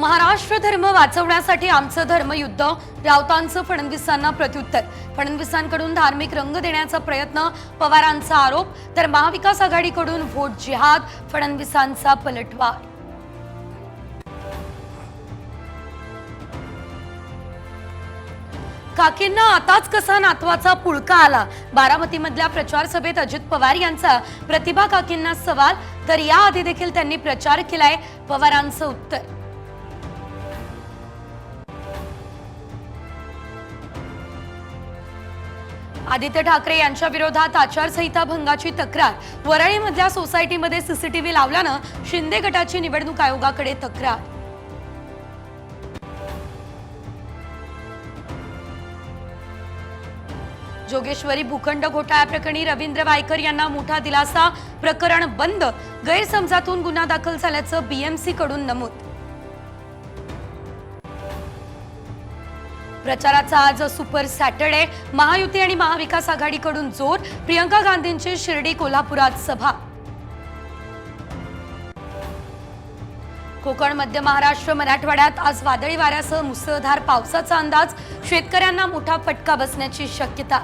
महाराष्ट्र धर्म वाचवण्यासाठी आमचं धर्मयुद्ध, राऊतांचं फडणवीसांना प्रत्युत्तर। फडणवीसांकडून धार्मिक रंग देण्याचा प्रयत्न, पवारांचा आरोप, तर महाविकास आघाडीकडून व्होट जिहाद, फडणवीसांचा पलटवार। काकींना आताच कसा नातवाचा पुळका आला। बारामतीमधल्या प्रचार सभेत अजित पवार यांचा प्रतिभा काकींना सवाल, तर याआधी देखील त्यांनी प्रचार केलाय, पवारांचं उत्तर। आदित्य ठाकरे यांच्या विरोधात आचारसंहिता भंगाची तक्रार। वरळीमधल्या सोसायटीमध्ये सीसीटीव्ही लावल्यानं शिंदे गटाची निवडणूक आयोगाकडे तक्रार। जोगेश्वरी भूखंड घोटाळ्याप्रकरणी रवींद्र वायकर यांना मोठा दिलासा, प्रकरण बंद। गैरसमजातून गुन्हा दाखल झाल्याचं बीएमसी कडून नमूद। प्रचाराचा आज सुपर सॅटरडे। महायुती आणि महाविकास आघाडीकडून जोर। प्रियंका गांधींची शिर्डी कोल्हापुरात सभा। कोकण, मध्य महाराष्ट्र, मराठवाड्यात आज वादळी वाऱ्यासह मुसळधार पावसाचा अंदाज। शेतकऱ्यांना मोठा फटका बसण्याची शक्यता।